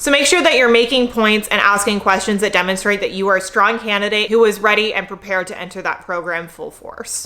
So make sure that you're making points and asking questions that demonstrate that you are a strong candidate who is ready and prepared to enter that program full force.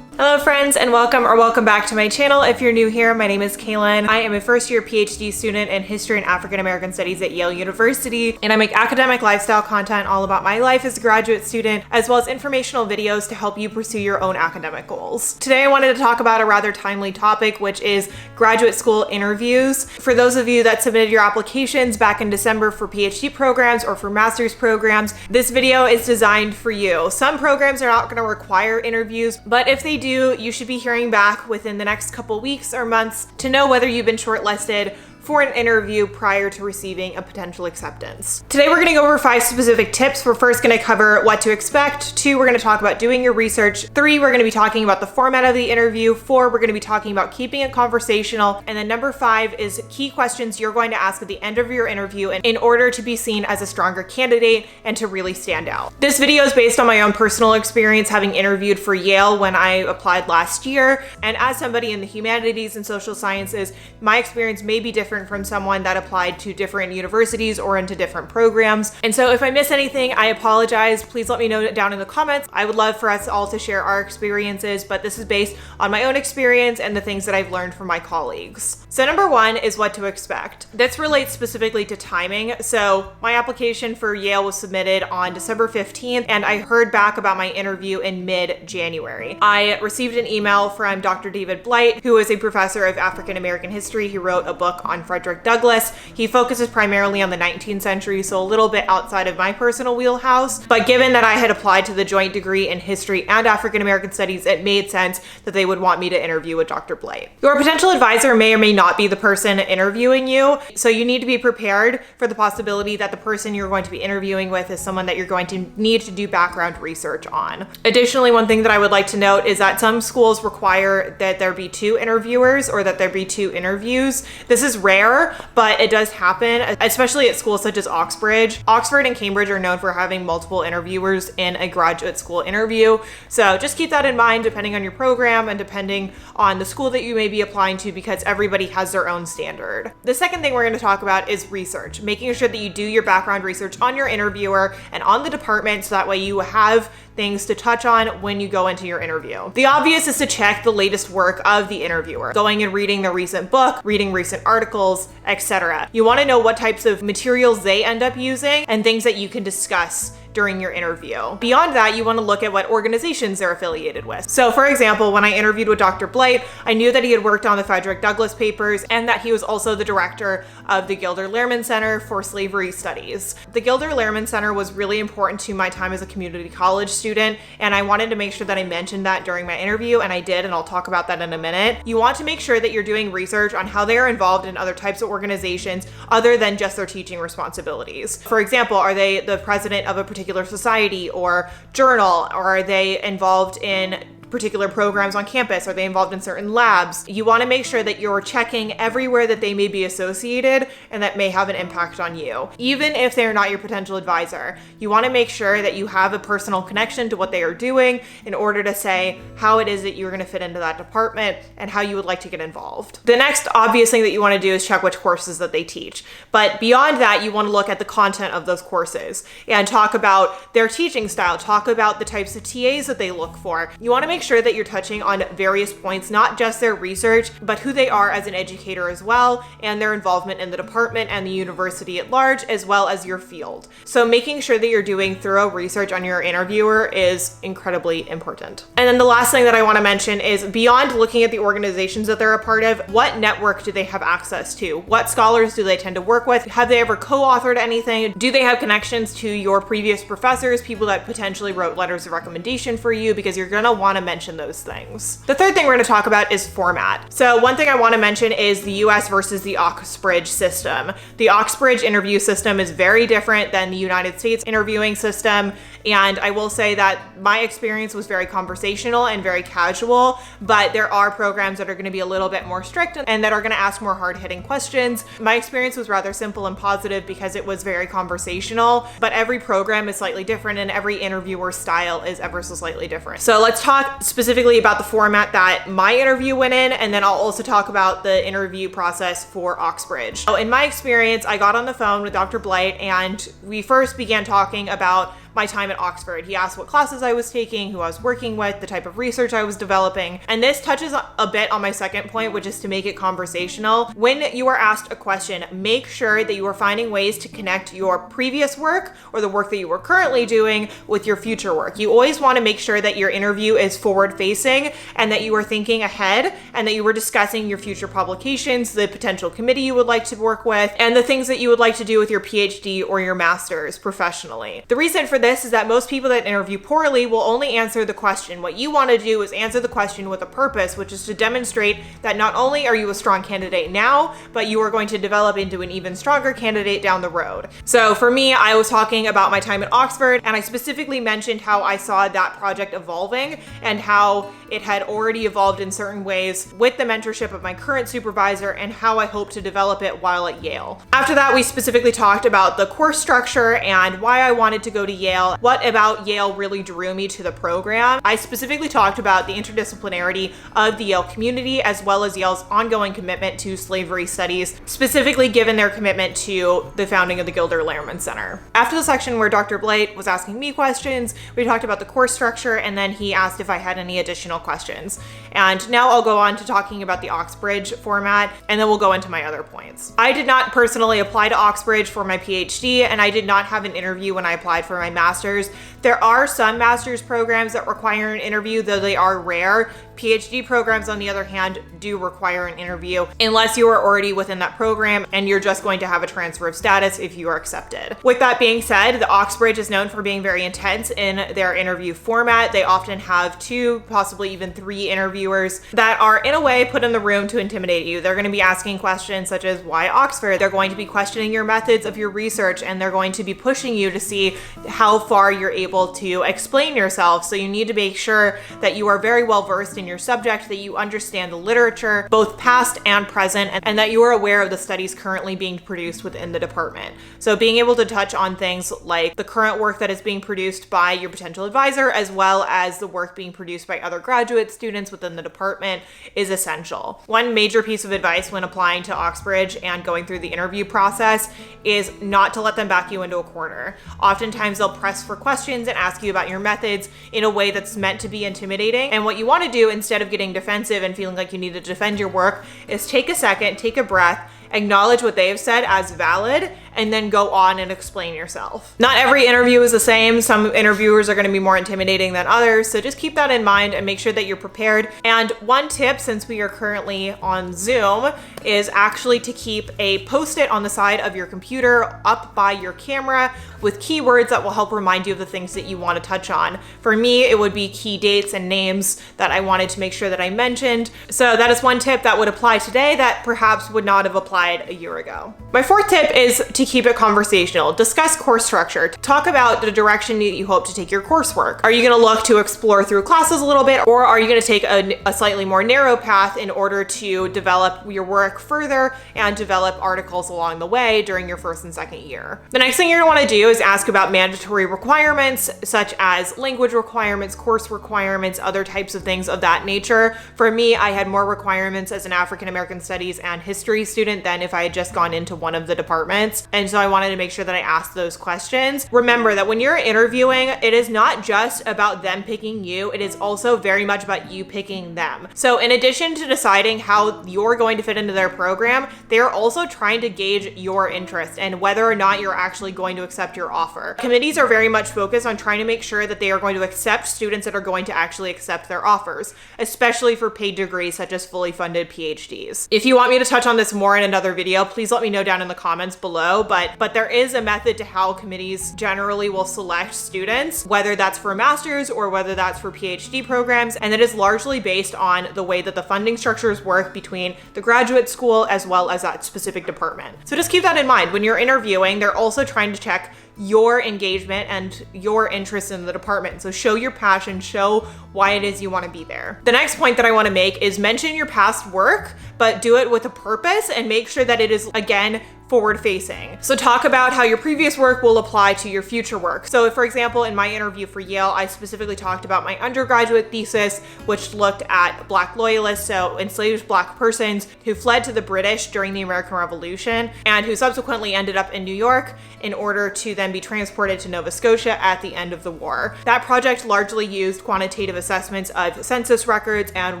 Hello friends, and welcome back to my channel. If you're new here, my name is Kaelyn. I am a first-year PhD student in History and African American Studies at Yale University, and I make academic lifestyle content all about my life as a graduate student, as well as informational videos to help you pursue your own academic goals. Today I wanted to talk about a rather timely topic, which is graduate school interviews. For those of you that submitted your applications back in December for PhD programs or for master's programs, this video is designed for you. Some programs are not going to require interviews, but if they do, you should be hearing back within the next couple weeks or months to know whether you've been shortlisted for an interview prior to receiving a potential acceptance. Today we're gonna go over 5 specific tips. We're first gonna cover what to expect. 2, we're gonna talk about doing your research. 3, we're gonna be talking about the format of the interview. 4, we're gonna be talking about keeping it conversational. And then number 5 is key questions you're going to ask at the end of your interview in order to be seen as a stronger candidate and to really stand out. This video is based on my own personal experience having interviewed for Yale when I applied last year. And as somebody in the humanities and social sciences, my experience may be different from someone that applied to different universities or into different programs. And so if I miss anything, I apologize. Please let me know down in the comments. I would love for us all to share our experiences, but this is based on my own experience and the things that I've learned from my colleagues. So number 1 is what to expect. This relates specifically to timing. So my application for Yale was submitted on December 15th, and I heard back about my interview in mid-January. I received an email from Dr. David Blight, who is a professor of African American history. He wrote a book on Frederick Douglass. He focuses primarily on the 19th century, so a little bit outside of my personal wheelhouse. But given that I had applied to the joint degree in history and African American studies, it made sense that they would want me to interview with Dr. Blight. Your potential advisor may or may not be the person interviewing you, so you need to be prepared for the possibility that the person you're going to be interviewing with is someone that you're going to need to do background research on. Additionally, one thing that I would like to note is that some schools require that there be 2 interviewers or that there be 2 interviews. This is rare, but it does happen, especially at schools such as Oxbridge. Oxford and Cambridge are known for having multiple interviewers in a graduate school interview. So just keep that in mind depending on your program and depending on the school that you may be applying to, because everybody has their own standard. The second thing we're going to talk about is research, making sure that you do your background research on your interviewer and on the department, so that way you have things to touch on when you go into your interview. The obvious is to check the latest work of the interviewer, going and reading their recent book, reading recent articles, etc. You want to know what types of materials they end up using and things that you can discuss during your interview. Beyond that, you want to look at what organizations they're affiliated with. So for example, when I interviewed with Dr. Blight, I knew that he had worked on the Frederick Douglass papers and that he was also the director of the Gilder Lehrman Center for Slavery Studies. The Gilder Lehrman Center was really important to my time as a community college student, and I wanted to make sure that I mentioned that during my interview, and I did, and I'll talk about that in a minute. You want to make sure that you're doing research on how they are involved in other types of organizations other than just their teaching responsibilities. For example, are they the president of a particular society or journal, or are they involved in particular programs on campus? Are they involved in certain labs? You want to make sure that you're checking everywhere that they may be associated and that may have an impact on you. Even if they're not your potential advisor, you want to make sure that you have a personal connection to what they are doing in order to say how it is that you're going to fit into that department and how you would like to get involved. The next obvious thing that you want to do is check which courses that they teach. But beyond that, you want to look at the content of those courses and talk about their teaching style, talk about the types of TAs that they look for. You want to make sure that you're touching on various points, not just their research, but who they are as an educator as well, and their involvement in the department and the university at large, as well as your field. So making sure that you're doing thorough research on your interviewer is incredibly important. And then the last thing that I want to mention is, beyond looking at the organizations that they're a part of, what network do they have access to? What scholars do they tend to work with? Have they ever co-authored anything? Do they have connections to your previous professors, people that potentially wrote letters of recommendation for you? Because you're going to want to mention those things. The third thing we're going to talk about is format. So one thing I want to mention is the US versus the Oxbridge system. The Oxbridge interview system is very different than the United States interviewing system. And I will say that my experience was very conversational and very casual, but there are programs that are going to be a little bit more strict and that are going to ask more hard-hitting questions. My experience was rather simple and positive because it was very conversational, but every program is slightly different and every interviewer style is ever so slightly different. So let's talk specifically about the format that my interview went in, and then I'll also talk about the interview process for Oxbridge. So in my experience, I got on the phone with Dr. Blight and we first began talking about my time at Oxford. He asked what classes I was taking, who I was working with, the type of research I was developing. And this touches a bit on my second point, which is to make it conversational. When you are asked a question, make sure that you are finding ways to connect your previous work or the work that you are currently doing with your future work. You always want to make sure that your interview is forward facing and that you are thinking ahead and that you are discussing your future publications, the potential committee you would like to work with, and the things that you would like to do with your PhD or your master's professionally. The reason for this is that most people that interview poorly will only answer the question. What you want to do is answer the question with a purpose, which is to demonstrate that not only are you a strong candidate now, but you are going to develop into an even stronger candidate down the road. So for me, I was talking about my time at Oxford, and I specifically mentioned how I saw that project evolving and how it had already evolved in certain ways with the mentorship of my current supervisor and how I hope to develop it while at Yale. After that, we specifically talked about the course structure and why I wanted to go to Yale. What about Yale really drew me to the program? I specifically talked about the interdisciplinarity of the Yale community as well as Yale's ongoing commitment to slavery studies, specifically given their commitment to the founding of the Gilder Lehrman Center. After the section where Dr. Blight was asking me questions, we talked about the course structure, and then he asked if I had any additional questions. And now I'll go on to talking about the Oxbridge format, and then we'll go into my other points. I did not personally apply to Oxbridge for my PhD, and I did not have an interview when I applied for my master's. There are some master's programs that require an interview, though they are rare. PhD programs, on the other hand, do require an interview unless you are already within that program and you're just going to have a transfer of status if you are accepted. With that being said, the Oxbridge is known for being very intense in their interview format. They often have 2, possibly even 3 interviewers that are in a way put in the room to intimidate you. They're going to be asking questions such as why Oxford? They're going to be questioning your methods of your research, and they're going to be pushing you to see how far you're able to explain yourself. So you need to make sure that you are very well versed in your subject, that you understand the literature, both past and present, and that you are aware of the studies currently being produced within the department. So being able to touch on things like the current work that is being produced by your potential advisor, as well as the work being produced by other graduate students within the department, is essential. One major piece of advice when applying to Oxbridge and going through the interview process is not to let them back you into a corner. Oftentimes they'll press for questions and ask you about your methods in a way that's meant to be intimidating. And what you want to do, instead of getting defensive and feeling like you need to defend your work, is take a second, take a breath, acknowledge what they've said as valid, and then go on and explain yourself. Not every interview is the same. Some interviewers are going to be more intimidating than others, so just keep that in mind and make sure that you're prepared. And one tip, since we are currently on Zoom, is actually to keep a post-it on the side of your computer up by your camera with keywords that will help remind you of the things that you want to touch on. For me, it would be key dates and names that I wanted to make sure that I mentioned. So that is one tip that would apply today that perhaps would not have applied a year ago. My fourth tip is to keep it conversational. Discuss course structure. Talk about the direction that you hope to take your coursework. Are you going to look to explore through classes a little bit, or are you going to take a slightly more narrow path in order to develop your work further and develop articles along the way during your first and second year? The next thing you're going to want to do is ask about mandatory requirements, such as language requirements, course requirements, other types of things of that nature. For me, I had more requirements as an African American Studies and History student than if I had just gone into one of the departments. And so I wanted to make sure that I asked those questions. Remember that when you're interviewing, it is not just about them picking you, it is also very much about you picking them. So in addition to deciding how you're going to fit into their program, they're also trying to gauge your interest and whether or not you're actually going to accept your offer. Committees are very much focused on trying to make sure that they are going to accept students that are going to actually accept their offers, especially for paid degrees such as fully funded PhDs. If you want me to touch on this more in another video, please let me know down in the comments below, but there is a method to how committees generally will select students, whether that's for masters or whether that's for PhD programs, and it is largely based on the way that the funding structures work between the graduate school as well as that specific department. So just keep that in mind. When you're interviewing, they're also trying to check your engagement and your interest in the department. So show your passion, show why it is you want to be there. The next point that I want to make is mention your past work, but do it with a purpose and make sure that it is, again, forward facing. So talk about how your previous work will apply to your future work. So for example, in my interview for Yale, I specifically talked about my undergraduate thesis, which looked at Black loyalists, so enslaved Black persons who fled to the British during the American Revolution and who subsequently ended up in New York in order to then be transported to Nova Scotia at the end of the war. That project largely used quantitative assessments of census records and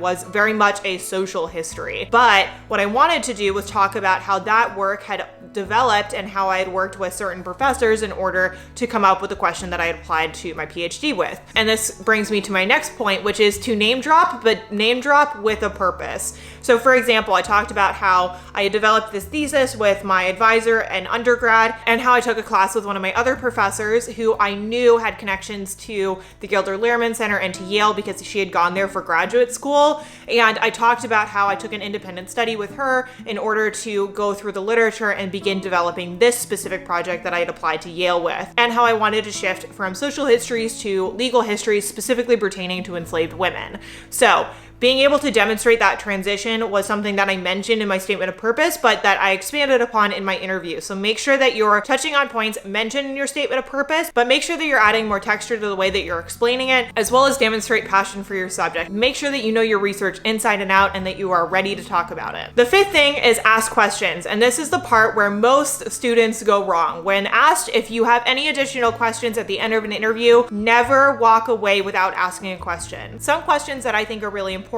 was very much a social history. But what I wanted to do was talk about how that work had developed and how I had worked with certain professors in order to come up with a question that I had applied to my PhD with. And this brings me to my next point, which is to name drop, but name drop with a purpose. So for example, I talked about how I had developed this thesis with my advisor in undergrad and how I took a class with one of my other professors who I knew had connections to the Gilder Lehrman Center and to Yale because she had gone there for graduate school. And I talked about how I took an independent study with her in order to go through the literature and begin developing this specific project that I had applied to Yale with, and how I wanted to shift from social histories to legal histories specifically pertaining to enslaved women. So being able to demonstrate that transition was something that I mentioned in my statement of purpose, but that I expanded upon in my interview. So make sure that you're touching on points mentioned in your statement of purpose, but make sure that you're adding more texture to the way that you're explaining it, as well as demonstrate passion for your subject. Make sure that you know your research inside and out and that you are ready to talk about it. The fifth thing is ask questions. And this is the part where most students go wrong. When asked if you have any additional questions at the end of an interview, never walk away without asking a question. Some questions that I think are really important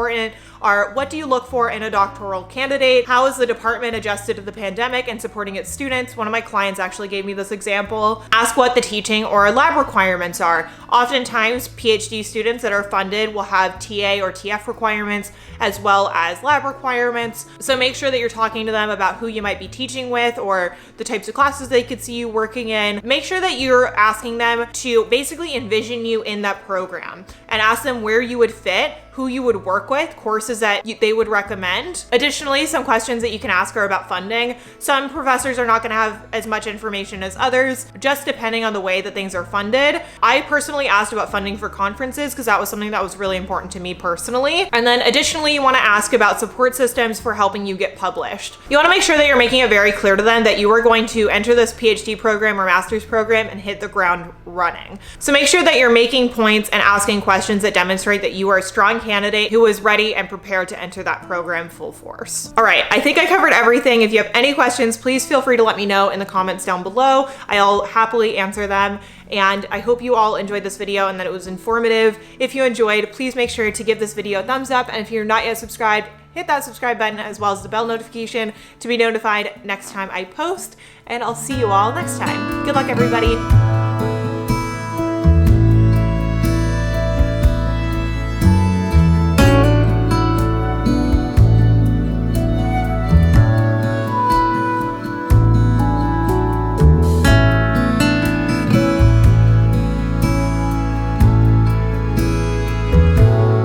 are, what do you look for in a doctoral candidate? How is the department adjusted to the pandemic and supporting its students? One of my clients actually gave me this example. Ask what the teaching or lab requirements are. Oftentimes, PhD students that are funded will have TA or TF requirements as well as lab requirements. So make sure that you're talking to them about who you might be teaching with or the types of classes they could see you working in. Make sure that you're asking them to basically envision you in that program and ask them where you would fit, who you would work with, courses that they would recommend. Additionally, some questions that you can ask are about funding. Some professors are not going to have as much information as others, just depending on the way that things are funded. I personally asked about funding for conferences because that was something that was really important to me personally. And then additionally, you want to ask about support systems for helping you get published. You want to make sure that you're making it very clear to them that you are going to enter this PhD program or master's program and hit the ground running. So make sure that you're making points and asking questions that demonstrate that you are a strong candidate who is ready and prepared to enter that program full force. All right, I think I covered everything. If you have any questions, please feel free to let me know in the comments down below. I'll happily answer them. And I hope you all enjoyed this video and that it was informative. If you enjoyed, please make sure to give this video a thumbs up. And if you're not yet subscribed, hit that subscribe button as well as the bell notification to be notified next time I post. And I'll see you all next time. Good luck, everybody.